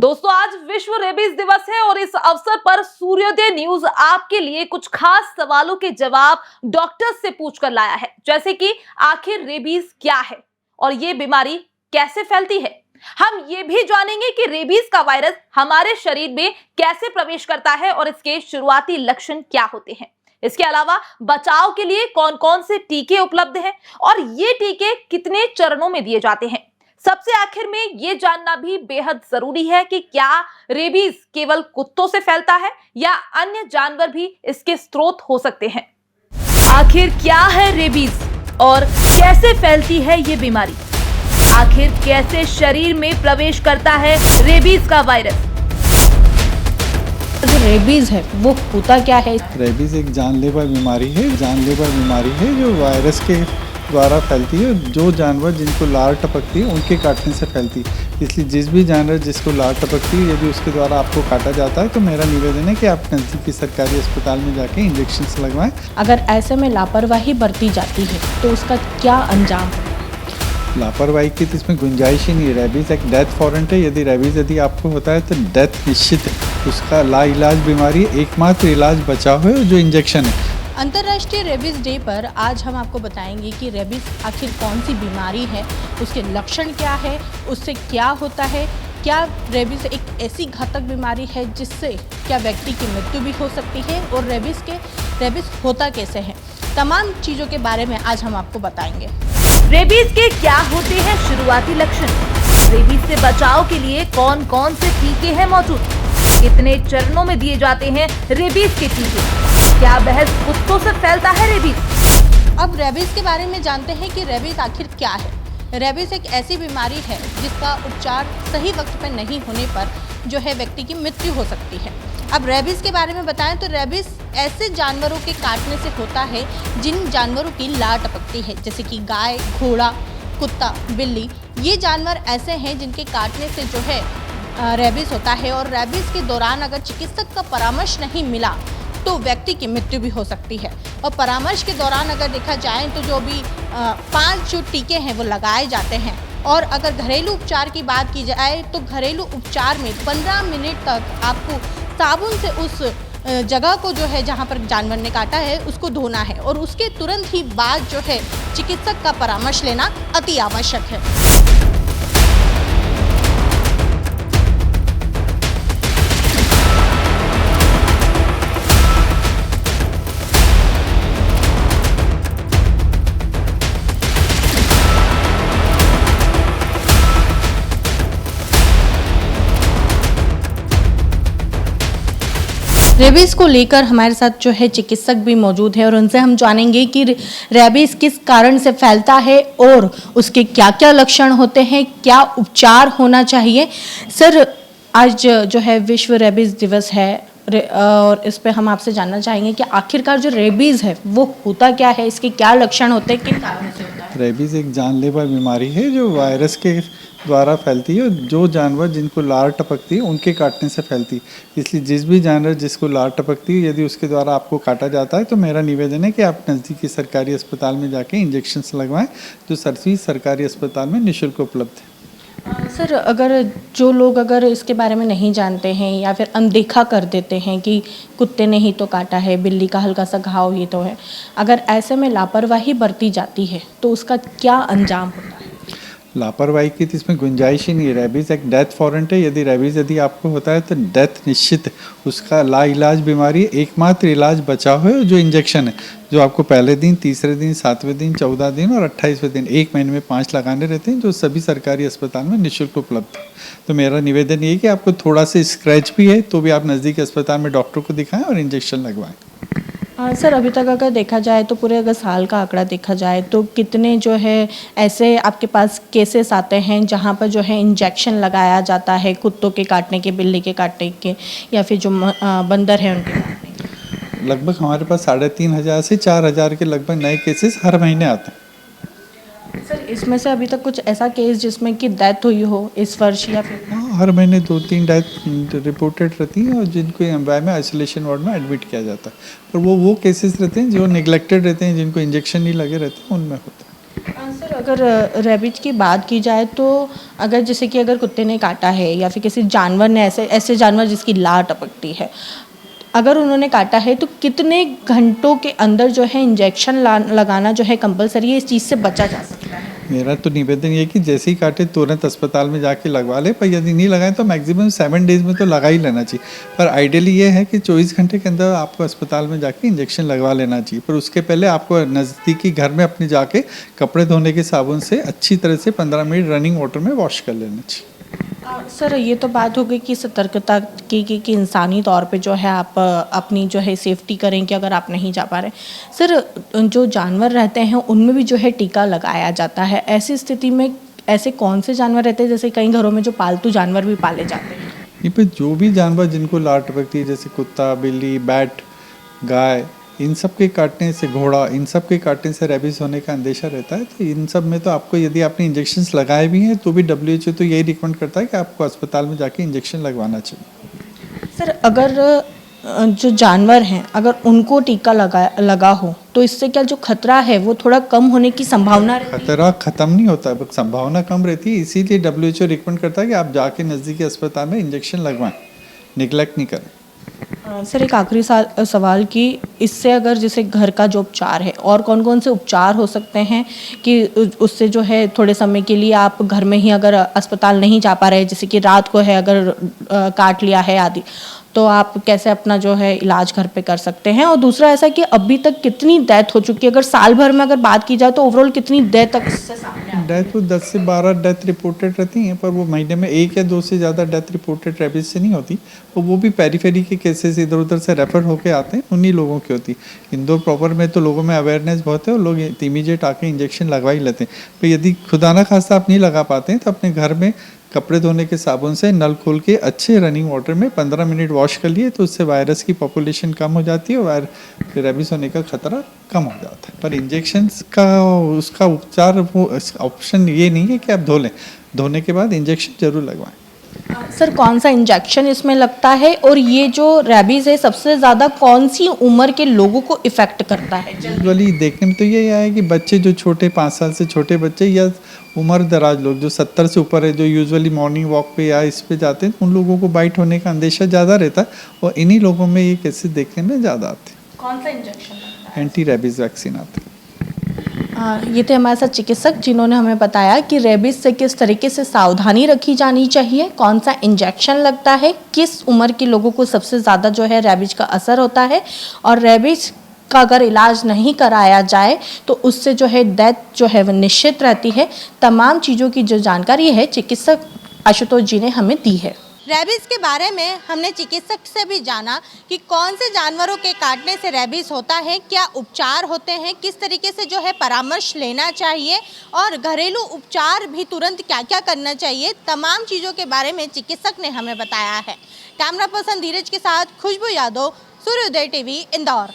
दोस्तों आज विश्व रेबीज दिवस है और इस अवसर पर सूर्योदय न्यूज आपके लिए कुछ खास सवालों के जवाब डॉक्टर्स से पूछकर लाया है, जैसे कि आखिर रेबीज क्या है और ये बीमारी कैसे फैलती है। हम ये भी जानेंगे कि रेबीज का वायरस हमारे शरीर में कैसे प्रवेश करता है और इसके शुरुआती लक्षण क्या होते हैं। इसके अलावा बचाव के लिए कौन कौन से टीके उपलब्ध हैं और ये टीके कितने चरणों में दिए जाते हैं। सबसे आखिर में ये जानना भी बेहद जरूरी है कि क्या रेबीज केवल कुत्तों से फैलता है या अन्य जानवर भी इसके स्रोत हो सकते हैं। आखिर क्या है रेबीज और कैसे फैलती है ये बीमारी। आखिर कैसे शरीर में प्रवेश करता है रेबीज का वायरस। जो रेबीज है वो होता क्या है? रेबीज एक जानलेवा बीमारी है जो वायरस के द्वारा फैलती है। जो जानवर जिनको लार टपकती है उनके काटने से फैलती है। इसलिए जिस भी जानवर जिसको लार टपकती है यदि उसके द्वारा आपको काटा जाता है तो मेरा निवेदन है कि आप नज़दीकी सरकारी अस्पताल में जाके इंजेक्शन लगवाएं। अगर ऐसे में लापरवाही बरती जाती है तो उसका क्या अंजाम है? लापरवाही की तो इसमें गुंजाइश ही नहीं है। रेबीज एक डेथ वारंट है। यदि आपको होता है तो डेथ निश्चित है। उसका लाइलाज बीमारी, एकमात्र इलाज बचाव है जो इंजेक्शन है। अंतर्राष्ट्रीय रेबीज डे पर आज हम आपको बताएंगे कि रेबीज आखिर कौन सी बीमारी है, उसके लक्षण क्या है, उससे क्या होता है, क्या रेबीज एक ऐसी घातक बीमारी है जिससे क्या व्यक्ति की मृत्यु भी हो सकती है और रेबीज होता कैसे है। तमाम चीज़ों के बारे में आज हम आपको बताएंगे। रेबीज के क्या होते हैं शुरुआती लक्षण, रेबीज से बचाव के लिए कौन कौन से टीके हैं मौजूद, कितने चरणों में दिए जाते हैं रेबीज के टीके, क्या महज कुत्तों से फैलता है रेबीज। अब रेबीज के बारे में जानते हैं कि रेबीज आखिर क्या है। रेबीज एक ऐसी बीमारी है जिसका उपचार सही वक्त पर नहीं होने पर जो है व्यक्ति की मृत्यु हो सकती है। अब रेबीज के बारे में बताएं तो रेबीज ऐसे जानवरों के काटने से होता है जिन जानवरों की लार टपकती है, जैसे कि गाय, घोड़ा, कुत्ता, बिल्ली। ये जानवर ऐसे हैं जिनके काटने से जो है रेबीज होता है और रेबीज के दौरान अगर चिकित्सक का परामर्श नहीं मिला तो व्यक्ति की मृत्यु भी हो सकती है। और परामर्श के दौरान अगर देखा जाए तो जो भी 5 जो टीके हैं वो लगाए जाते हैं। और अगर घरेलू उपचार की बात की जाए तो घरेलू उपचार में 15 मिनट तक आपको साबुन से उस जगह को जो है जहाँ पर जानवर ने काटा है उसको धोना है और उसके तुरंत ही बाद जो है चिकित्सक का परामर्श लेना अति आवश्यक है। रेबीज को लेकर हमारे साथ जो है चिकित्सक भी मौजूद है और उनसे हम जानेंगे कि रेबीज किस कारण से फैलता है और उसके क्या क्या लक्षण होते हैं, क्या उपचार होना चाहिए। सर, आज जो है विश्व रेबीज दिवस है और इस पे हम आपसे जानना चाहेंगे कि आखिरकार जो रेबीज है वो होता क्या है, इसके क्या लक्षण होते हैं, किस कारण से होता है। रेबीज एक जानलेवा बीमारी है जो वायरस के द्वारा फैलती है। जो जानवर जिनको लार टपकती है उनके काटने से फैलती है। इसलिए जिस भी जानवर जिसको लार टपकती है यदि उसके द्वारा आपको काटा जाता है तो मेरा निवेदन है कि आप नज़दीकी सरकारी अस्पताल में जाके इंजेक्शन लगवाएं जो सभी सरकारी अस्पताल में निःशुल्क उपलब्ध है। सर, जो लोग इसके बारे में नहीं जानते हैं या फिर अनदेखा कर देते हैं कि कुत्ते ने ही तो काटा है, बिल्ली का हल्का सा घाव ही तो है, अगर ऐसे में लापरवाही बरती जाती है तो उसका क्या अंजाम होता है? लापरवाही की तो इसमें गुंजाइश ही नहीं है। रेबीज एक डेथ वारंट है। यदि आपको होता है तो डेथ निश्चित है। उसका लाइलाज बीमारी, एकमात्र इलाज बचाव है जो इंजेक्शन है, जो आपको पहले दिन, तीसरे दिन, 7वें दिन, 14 दिन और 28वें दिन 1 महीने में 5 लगाने रहते हैं जो सभी सरकारी अस्पताल में निःशुल्क उपलब्ध है। तो मेरा निवेदन ये है कि आपको थोड़ा सा स्क्रैच भी है तो भी आप नज़दीकी अस्पताल में डॉक्टर को दिखाएं और इंजेक्शन लगवाएं। सर, अभी तक अगर देखा जाए तो पूरे अगर साल का आंकड़ा देखा जाए तो कितने जो है ऐसे आपके पास केसेस आते हैं जहां पर जो है इंजेक्शन लगाया जाता है कुत्तों के काटने के, बिल्ली के काटने के या फिर जो बंदर है उनके काटने के? लगभग हमारे पास 3500 से 4000 के लगभग नए केसेस हर महीने आते हैं। सर, इसमें से अभी तक कुछ ऐसा केस जिसमें कि डेथ हुई हो इस वर्ष या फिर? हर महीने 2-3 डेथ रिपोर्टेड रहती हैं और जिनको एमवाई में आइसोलेशन वार्ड में एडमिट किया जाता है। पर वो केसेस रहते हैं जो निगलेक्टेड रहते हैं, जिनको इंजेक्शन नहीं लगे रहते हैं, उनमें होता है। सर अगर रेबीज की बात की जाए तो अगर जैसे कि अगर कुत्ते ने काटा है या फिर किसी जानवर ने ऐसे ऐसे जानवर जिसकी लार टपकती है, अगर उन्होंने काटा है तो कितने घंटों के अंदर जो है इंजेक्शन लगाना जो है कंपलसरी है, इस चीज़ से बचा जा सकता है? मेरा तो निवेदन ये है कि जैसे ही काटे तुरंत अस्पताल में जाके लगवा ले, पर यदि नहीं लगाएं तो मैक्सिमम 7 डेज़ में तो लगा ही लेना चाहिए। पर आइडियली ये है कि 24 घंटे के अंदर आपको अस्पताल में जाके इंजेक्शन लगवा लेना चाहिए, पर उसके पहले आपको नज़दीकी घर में अपने जाके कपड़े धोने के साबुन से अच्छी तरह से 15 मिनट रनिंग वाटर में वॉश कर लेना चाहिए। सर ये तो बात हो गई कि सतर्कता की कि इंसानी तौर पे जो है आप अपनी जो है सेफ्टी करें कि अगर आप नहीं जा पा रहे। सर जो जानवर रहते हैं उनमें भी जो है टीका लगाया जाता है, ऐसी स्थिति में ऐसे कौन से जानवर रहते हैं, जैसे कई घरों में जो पालतू जानवर भी पाले जाते हैं? ये पे जो भी जानवर जिनको लार टपकती है, जैसे कुत्ता, बिल्ली, बैट, गाय, इन सब के काटने से, घोड़ा, इन सब के काटने से रेबीज होने का अंदेशा रहता है। तो इन सब में तो आपको, यदि आपने इंजेक्शन्स लगाए भी हैं तो भी WHO तो यही रिकमेंड करता है कि आपको अस्पताल में जाके इंजेक्शन लगवाना चाहिए। सर अगर जो जानवर हैं अगर उनको टीका लगा हो तो इससे क्या जो खतरा है वो थोड़ा कम होने की संभावना रहती है? खतरा खत्म नहीं होता है, बस संभावना कम रहती है। इसीलिए WHO रिकमेंड करता है कि आप जाके नज़दीकी अस्पताल में इंजेक्शन लगवाएं, निगलेक्ट नहीं करें। सर एक आखिरी सवाल कि इससे अगर जैसे घर का जो उपचार है और कौन कौन से उपचार हो सकते हैं कि उससे जो है थोड़े समय के लिए आप घर में ही अगर अस्पताल नहीं जा पा रहे, जैसे कि रात को है अगर काट लिया है आदि, तो आप कैसे अपना जो है इलाज घर पे कर सकते हैं? और दूसरा ऐसा कि अभी तक कितनी डेथ हो चुकी है, अगर साल भर में अगर बात की जाए तो ओवरऑल कितनी डेथ तक इससे सामने आती है? डेथ तो 10 से 12 डेथ रिपोर्टेड रहती हैं, पर वो महीने में 1 या 2 से ज़्यादा डेथ रिपोर्टेड रेबीज से नहीं होती। और वो भी पेरीफेरी के केसेस इधर उधर से रेफर होके आते हैं, उन्हीं लोगों की होती। इंदौर प्रॉपर में तो लोगों में अवेयरनेस बहुत है और लोग इमीडिएट आके इंजेक्शन लगवा ही लेते हैं। पर यदि खुदा ना खास्ता आप नहीं लगा पाते हैं तो अपने घर में कपड़े धोने के साबुन से नल खोल के अच्छे रनिंग वाटर में 15 मिनट वॉश कर लिए तो उससे वायरस की पॉपुलेशन कम हो जाती है और रेबीज होने का खतरा कम हो जाता है। पर इंजेक्शन्स का उसका उपचार वो ऑप्शन ये नहीं है कि आप धो लें, धोने के बाद इंजेक्शन जरूर लगवाएं। सर कौन सा इंजेक्शन इसमें लगता है और ये जो रेबीज है सबसे ज़्यादा कौन सी उम्र के लोगों को इफ़ेक्ट करता है? यूजुअली देखने में तो ये है कि बच्चे जो छोटे 5 साल से छोटे बच्चे या उम्र दराज लोग जो 70 से ऊपर है, जो यूजुअली मॉर्निंग वॉक पे या इस पे जाते हैं, उन लोगों को बाइट होने का अंदेशा ज़्यादा रहता है और इन्हीं लोगों में ये केसेस देखने में ज़्यादा आते हैं। कौन सा इंजेक्शन लगता है? एंटी रेबीज वैक्सीन आते हैं। ये थे हमारे साथ चिकित्सक जिन्होंने हमें बताया कि रेबीज से किस तरीके से सावधानी रखी जानी चाहिए, कौन सा इंजेक्शन लगता है, किस उम्र के लोगों को सबसे ज़्यादा जो है रेबीज का असर होता है और रेबीज का अगर इलाज नहीं कराया जाए तो उससे जो है डेथ जो है वो निश्चित रहती है। तमाम चीज़ों की जो जानकारी है चिकित्सक आशुतोष जी ने हमें दी है। रेबीज के बारे में हमने चिकित्सक से भी जाना कि कौन से जानवरों के काटने से रेबीज होता है, क्या उपचार होते हैं, किस तरीके से जो है परामर्श लेना चाहिए और घरेलू उपचार भी तुरंत क्या क्या करना चाहिए, तमाम चीज़ों के बारे में चिकित्सक ने हमें बताया है। कैमरा पर्सन धीरज के साथ खुशबू यादव, सूर्योदय टीवी, इंदौर।